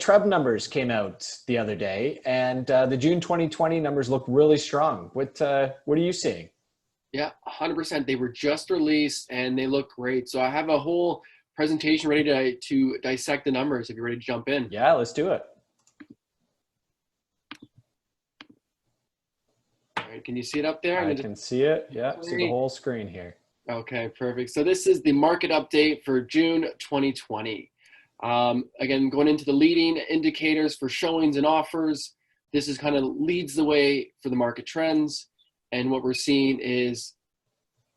Treb numbers came out the other day, and the June 2020 numbers look really strong. What are you seeing? Yeah, 100%. They were just released and they look great. So I have a whole presentation ready to dissect the numbers if you're ready to jump in. Yeah, let's do it. All right, can you see it up there? I can see it. Yeah, see the whole screen here. Okay, perfect. So this is the market update for June 2020. Again, going into the leading indicators for showings and offers, this is kind of leads the way for the market trends. And what we're seeing is,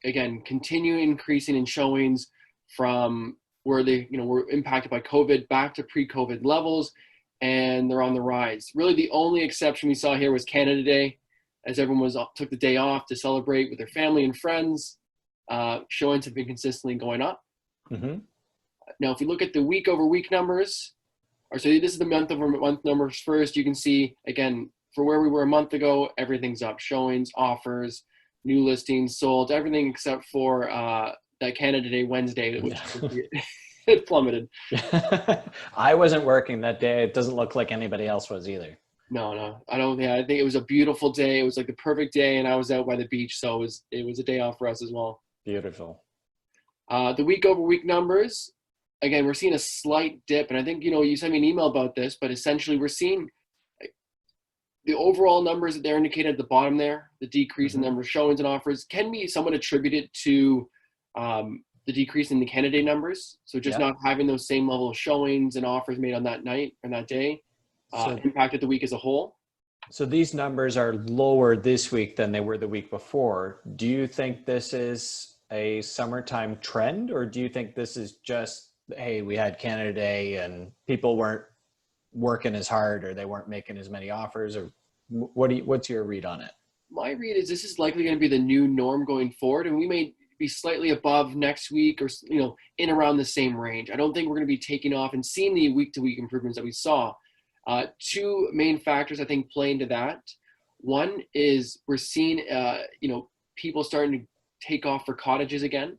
again, continuing increasing in showings from where they, were impacted by COVID back to pre-COVID levels, and they're on the rise. Really, the only exception we saw here was Canada Day, as everyone took the day off to celebrate with their family and friends. Showings have been consistently going up. Mm-hmm. Now, if you look at the week-over-week numbers, so this is the month-over-month numbers first, you can see, again, for where we were a month ago, everything's up. Showings, offers, new listings, sold, everything except for that Canada Day Wednesday, which it plummeted. I wasn't working that day. It doesn't look like anybody else was either. No, I don't. Yeah, I think it was a beautiful day. It was like the perfect day, and I was out by the beach, so it was a day off for us as well. Beautiful. The week-over-week numbers, again, we're seeing a slight dip, and I think you sent me an email about this, but essentially we're seeing the overall numbers that they're indicated at the bottom there, the decrease in the number of showings and offers, can be somewhat attributed to the decrease in the Canada Day numbers. So just not having those same level of showings and offers made on that night or that day impacted the week as a whole. So these numbers are lower this week than they were the week before. Do you think this is a summertime trend, or do you think this is just, hey, we had Canada Day and people weren't working as hard, or they weren't making as many offers, or what's your read on it? My read is this is likely going to be the new norm going forward, and we may be slightly above next week, or in around the same range. I don't think we're going to be taking off and seeing the week-to-week improvements that we saw. Two main factors I think play into that. One is we're seeing people starting to take off for cottages again,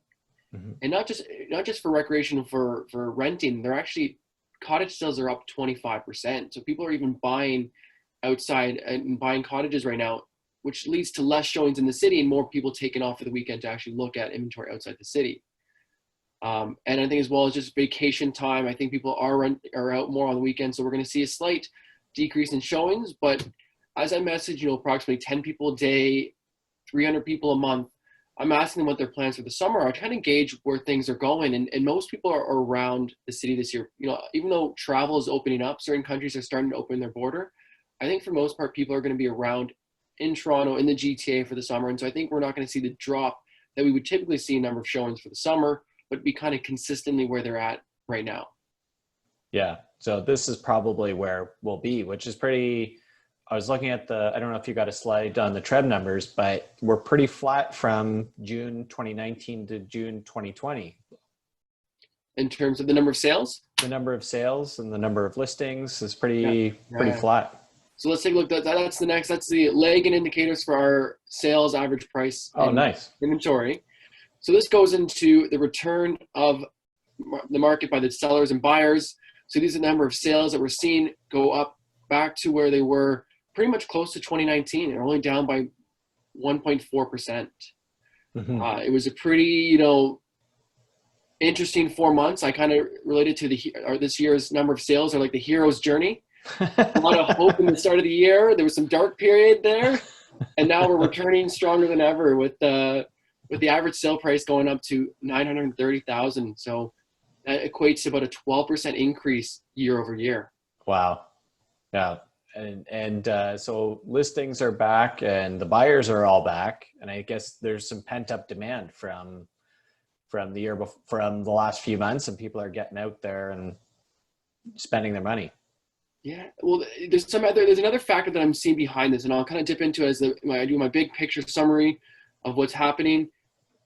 and not just for recreation, for renting. They're actually, cottage sales are up 25%. So people are even buying outside and buying cottages right now, which leads to less showings in the city and more people taking off for the weekend to actually look at inventory outside the city. And I think as well as just vacation time, I think people are out more on the weekend. So we're going to see a slight decrease in showings. But as I message, approximately 10 people a day, 300 people a month, I'm asking them what their plans for the summer are, trying to gauge where things are going. And most people are around the city this year. Even though travel is opening up, certain countries are starting to open their border. I think for the most part, people are going to be around in Toronto, in the GTA for the summer. And so I think we're not going to see the drop that we would typically see in number of showings for the summer, but be kind of consistently where they're at right now. Yeah. So this is probably where we'll be, which is pretty, I was looking at I don't know if you got a slide on the Treb numbers, but we're pretty flat from June 2019 to June 2020. In terms of the number of sales? The number of sales and the number of listings is pretty flat. So let's take a look. That's the lagging indicators for our sales average price. Oh, nice. Inventory. So this goes into the return of the market by the sellers and buyers. So these are the number of sales that we're seeing go up back to where they were pretty much close to 2019. They're only down by 1.4%. It was a pretty, interesting 4 months. I kind of related to this year's number of sales are like the hero's journey. A lot of hope in the start of the year. There was some dark period there, and now we're returning stronger than ever with the average sale price going up to $930,000. So that equates to about a 12% increase year over year. Wow. Yeah. And so listings are back and the buyers are all back. And I guess there's some pent up demand from the last few months, and people are getting out there and spending their money. Yeah, well, there's another factor that I'm seeing behind this, and I'll kind of dip into as I do my big picture summary of what's happening.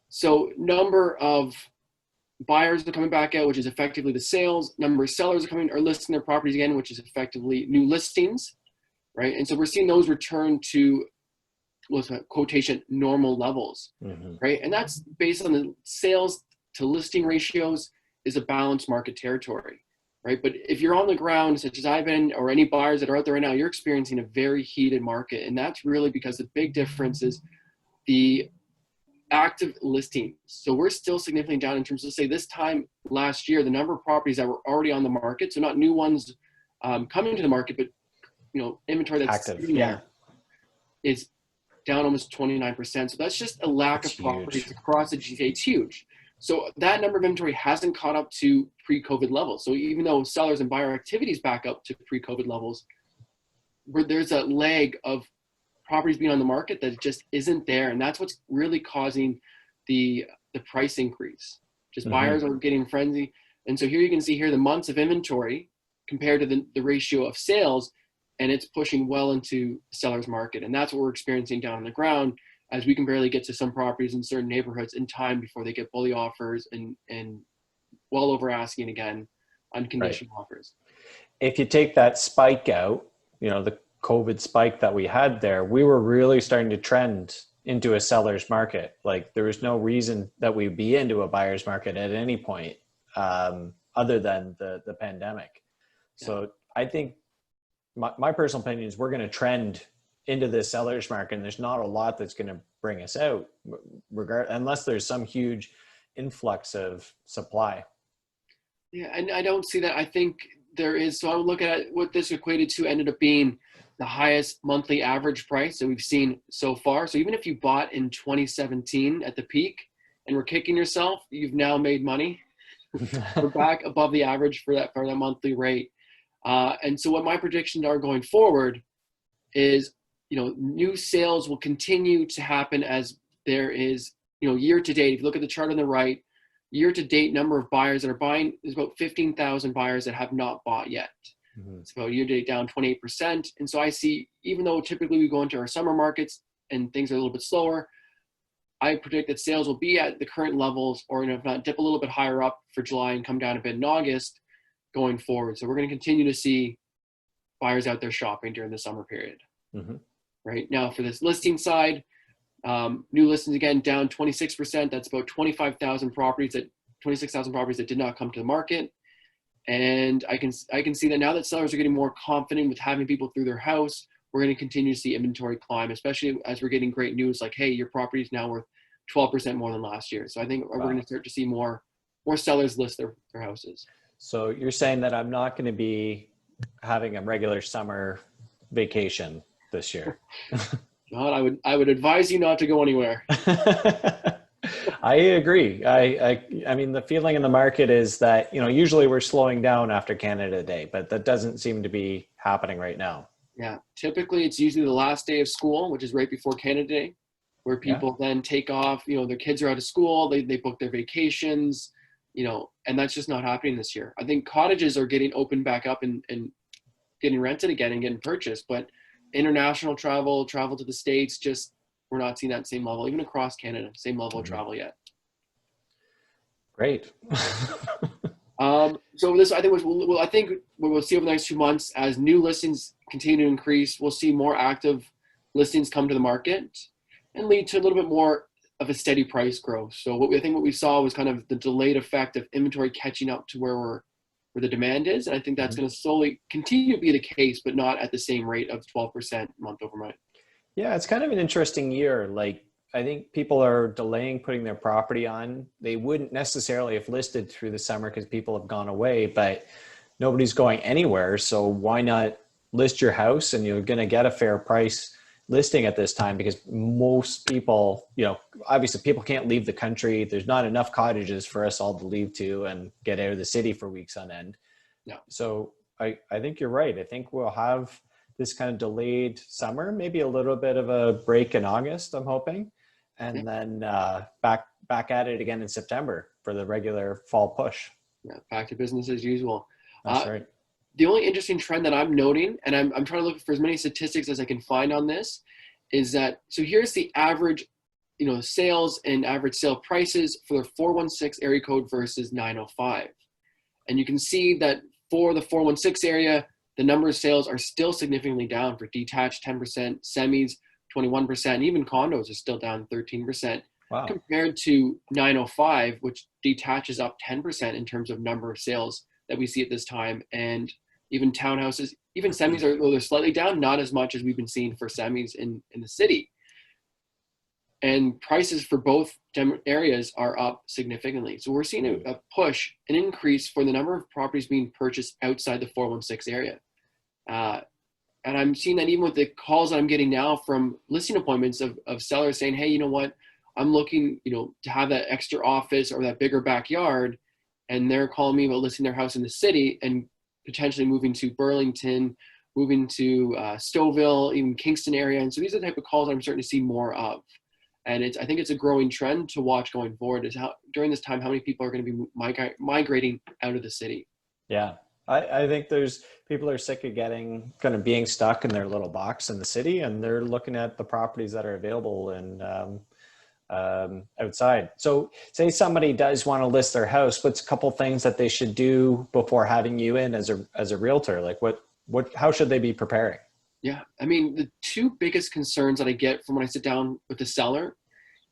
So number of buyers are coming back out, which is effectively the sales. Number of sellers are listing their properties again, which is effectively new listings, right? And so we're seeing those return to, quotation, normal levels, right? And that's based on the sales to listing ratios is a balanced market territory. right? But if you're on the ground, such as I've been, or any buyers that are out there right now, you're experiencing a very heated market. And that's really because the big difference is the active listings. So we're still significantly down in terms of, say, this time last year, the number of properties that were already on the market, so not new ones coming to the market, but inventory that's Active, sitting yeah. there, is down almost 29%. So that's just a lack That's of properties huge. across the GTA. It's huge. So that number of inventory hasn't caught up to pre-COVID levels. So even though sellers and buyer activity is back up to pre-COVID levels, where there's a lag of properties being on the market that just isn't there, and that's what's really causing the price increase. Just buyers are getting frenzy. And so here you can see here the months of inventory compared to the ratio of sales, and it's pushing well into the seller's market. And that's what we're experiencing down on the ground, as we can barely get to some properties in certain neighborhoods in time before they get bully offers and well over asking again on conditional offers. If you take that spike out, the COVID spike that we had there, we were really starting to trend into a seller's market. Like there was no reason that we'd be into a buyer's market at any point other than the pandemic. So I think my personal opinion is we're going to trend into this seller's market, and there's not a lot that's going to bring us out unless there's some huge influx of supply. Yeah, and I don't see that. I think there is. So I would look at what this equated to ended up being the highest monthly average price that we've seen so far. So even if you bought in 2017 at the peak and were kicking yourself, you've now made money. We're back above the average for that monthly rate. And so what my predictions are going forward is, new sales will continue to happen as there is, year to date. If you look at the chart on the right, year to date number of buyers that are buying, there's about 15,000 buyers that have not bought yet. It's about year to date down 28%. And so I see, even though typically we go into our summer markets and things are a little bit slower, I predict that sales will be at the current levels, or if not, dip a little bit higher up for July and come down a bit in August going forward. So we're going to continue to see buyers out there shopping during the summer period. Right now, for this listing side, new listings again down 26%. That's about 26,000 properties that did not come to the market. And I can see that now that sellers are getting more confident with having people through their house, we're going to continue to see inventory climb, especially as we're getting great news like, hey, your property is now worth 12% more than last year. So I think we're going to start to see more sellers list their houses. So you're saying that I'm not going to be having a regular summer vacation this year? God, I would advise you not to go anywhere. I agree. I mean, the feeling in the market is that, usually we're slowing down after Canada Day, but that doesn't seem to be happening right now. Yeah. Typically it's usually the last day of school, which is right before Canada Day, where people then take off, their kids are out of school, they book their vacations, and that's just not happening this year. I think cottages are getting opened back up and getting rented again and getting purchased, but international travel to the States, just we're not seeing that same level, even across Canada, same level of travel yet. Great. So this, I think, I think what we'll see over the next 2 months, as new listings continue to increase, we'll see more active listings come to the market and lead to a little bit more of a steady price growth. So what we saw was kind of the delayed effect of inventory catching up to where the demand is. And I think that's going to slowly continue to be the case, but not at the same rate of 12% month over month. Yeah, it's kind of an interesting year. Like, I think people are delaying putting their property on. They wouldn't necessarily have listed through the summer because people have gone away, but nobody's going anywhere. So why not list your house, and you're going to get a fair price listing at this time, because most people, obviously people can't leave the country. There's not enough cottages for us all to leave to and get out of the city for weeks on end. Yeah. So I think you're right. I think we'll have this kind of delayed summer, maybe a little bit of a break in August, I'm hoping. And then back at it again in September for the regular fall push. Yeah, back to business as usual. That's right. The only interesting trend that I'm noting, and I'm trying to look for as many statistics as I can find on this, is that, so here's the average, sales and average sale prices for the 416 area code versus 905. And you can see that for the 416 area, the number of sales are still significantly down for detached 10%, semis 21%, even condos are still down 13%. Wow. Compared to 905, which detaches up 10% in terms of number of sales that we see at this time. And even townhouses, even semis are, well, they're slightly down, not as much as we've been seeing for semis in the city. And prices for both areas are up significantly. So we're seeing a push, an increase for the number of properties being purchased outside the 416 area. And I'm seeing that even with the calls that I'm getting now from listing appointments of sellers saying, hey, you know what, I'm looking, to have that extra office or that bigger backyard. And they're calling me about listing their house in the city and potentially moving to Burlington, moving to Stouffville, even Kingston area. And so these are the type of calls I'm starting to see more of. And I think it's a growing trend to watch going forward, is how during this time, how many people are going to be migrating out of the city. Yeah. I think people are sick of kind of being stuck in their little box in the city, and they're looking at the properties that are available and outside. So say somebody does want to list their house, what's a couple things that they should do before having you in as a realtor? Like how should they be preparing? Yeah. I mean, the two biggest concerns that I get from when I sit down with the seller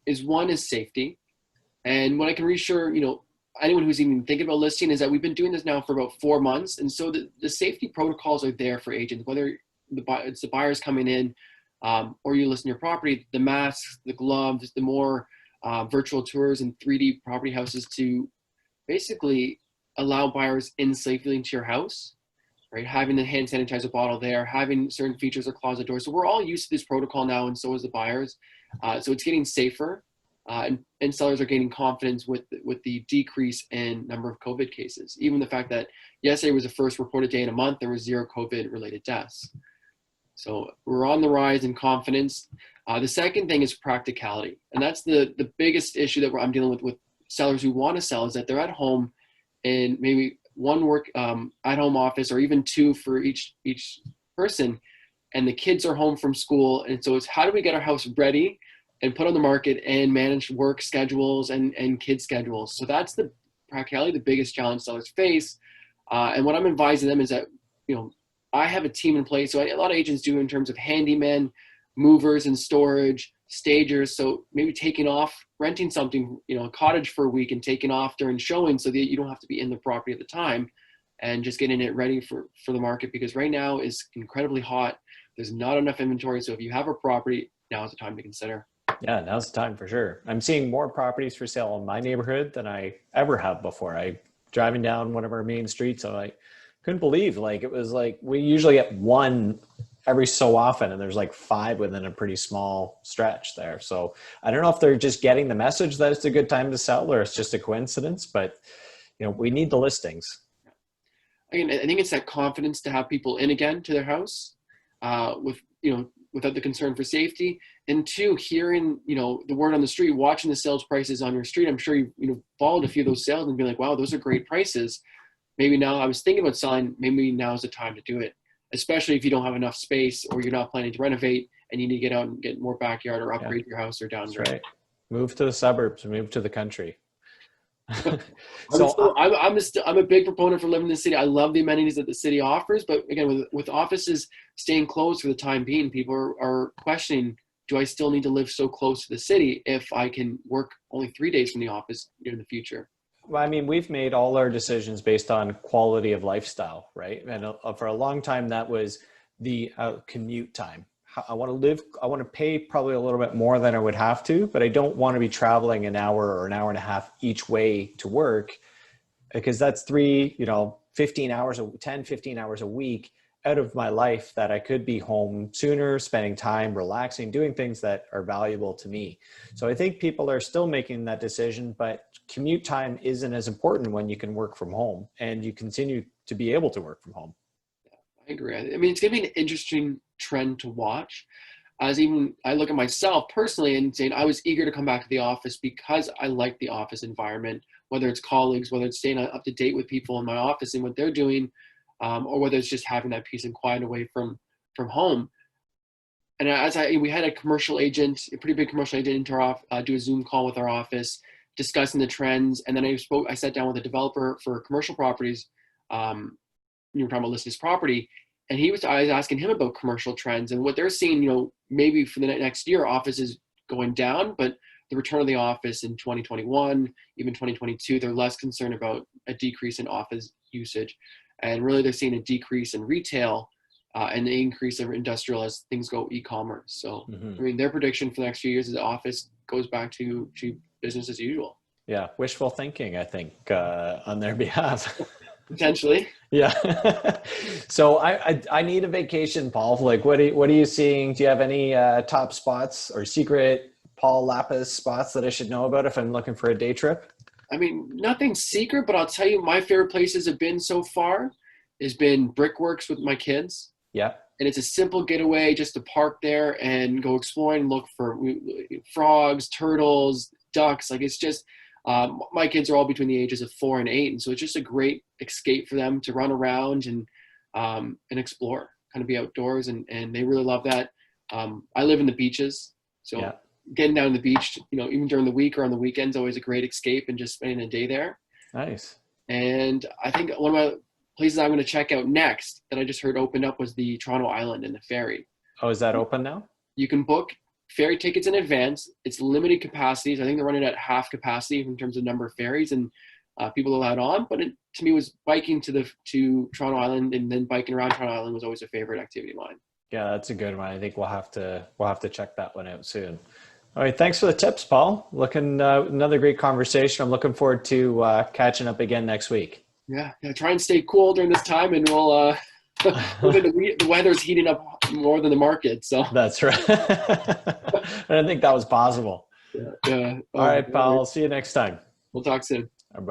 is, one is safety. And what I can reassure, anyone who's even thinking about listing is that we've been doing this now for about 4 months. And so the safety protocols are there for agents, whether it's the buyers coming in or you list your property, the masks, the gloves, the more virtual tours and 3D property houses to basically allow buyers in safely into your house, right? Having the hand sanitizer bottle there, having certain features of closet doors. So we're all used to this protocol now, and so is the buyers. So it's getting safer. And sellers are gaining confidence with the decrease in number of COVID cases. Even the fact that yesterday was the first reported day in a month, there was 0 COVID-related deaths. So we're on the rise in confidence. The second thing is practicality. And that's the biggest issue that I'm dealing with sellers who want to sell, is that they're at home in maybe one work at-home office, or even 2 for each person, and the kids are home from school. And so it's, how do we get our house ready and put on the market and manage work schedules and kid schedules? So that's the practicality, the biggest challenge sellers face. And what I'm advising them is that, I have a team in place. So a lot of agents do in terms of handymen, movers and storage, stagers. So maybe taking off, renting something, a cottage for a week and taking off during showing, so that you don't have to be in the property at the time, and just getting it ready for the market, because right now is incredibly hot. There's not enough inventory. So if you have a property, now is the time to consider. Yeah, now's the time for sure. I'm seeing more properties for sale in my neighborhood than I ever have before. Driving down one of our main streets, and I couldn't believe, it was like we usually get one every so often, and there's 5 within a pretty small stretch there. So I don't know if they're just getting the message that it's a good time to sell, or it's just a coincidence, but we need the listings. Again, I think it's that confidence to have people in again to their house, without the concern for safety. And 2, hearing, the word on the street, watching the sales prices on your street. I'm sure you've followed a few of those sales and be like, wow, those are great prices. Maybe now, I was thinking about selling, maybe now is the time to do it, especially if you don't have enough space, or you're not planning to renovate and you need to get out and get more backyard, or upgrade your house, or downgrade. That's right. Move to the suburbs, move to the country. I'm a big proponent for living in the city. I love the amenities that the city offers, but again, with offices staying closed for the time being, people are questioning, do I still need to live so close to the city if I can work only 3 days from the office in the future? Well, I mean, we've made all our decisions based on quality of lifestyle, right? And for a long time, that was the commute time. I want to pay probably a little bit more than I would have to, but I don't want to be traveling an hour or an hour and a half each way to work, because that's 15 hours a week out of my life that I could be home sooner, spending time, relaxing, doing things that are valuable to me. So I think people are still making that decision, but commute time isn't as important when you can work from home and you continue to be able to work from home. I agree. I mean, it's going to be an interesting trend to watch. As even I look at myself personally and saying, I was eager to come back to the office because I like the office environment, whether it's colleagues, whether it's staying up to date with people in my office and what they're doing, or whether it's just having that peace and quiet away from home. And we had a commercial agent, a pretty big commercial agent, do a Zoom call with our office, discussing the trends. And then I sat down with a developer for commercial properties. You were talking about listing his property, and I was asking him about commercial trends and what they're seeing. Maybe for the next year, office is going down, but the return of the office in 2021, even 2022, they're less concerned about a decrease in office usage. And really, they're seeing a decrease in retail and the increase of industrial as things go e-commerce. So, I mean, their prediction for the next few years is the office goes back to business as usual. Yeah, wishful thinking, I think, on their behalf. Potentially. Yeah. So I need a vacation, Paul. Like, what are you seeing? Do you have any top spots or secret Paul Lapas spots that I should know about if I'm looking for a day trip? I mean, nothing secret, but I'll tell you, my favorite places have been so far has been Brickworks with my kids. Yeah. And it's a simple getaway just to park there and go exploring and look for frogs, turtles, ducks. Like, it's just, my kids are all between the ages of 4 and 8. And so it's just a great escape for them to run around and explore, kind of be outdoors. And they really love that. I live in the beaches. So Yeah. getting down to the beach, even during the week or on the weekends, always a great escape and just spending a day there. Nice. And I think one of my places I'm going to check out next that I just heard opened up was the Toronto Island and the ferry. Oh, is that open now? You can book ferry tickets in advance. It's limited capacities. I think they're running at half capacity in terms of number of ferries and people allowed on. But to me, was biking to Toronto Island and then biking around Toronto Island was always a favorite activity of mine. Yeah, that's a good one. I think we'll have to check that one out soon. All right, thanks for the tips, Paul. Another great conversation. I'm looking forward to catching up again next week. Yeah, try and stay cool during this time, and we'll. The weather's heating up more than the market, so that's right. I didn't think that was possible. Yeah. All right, Paul. See you next time. We'll talk soon.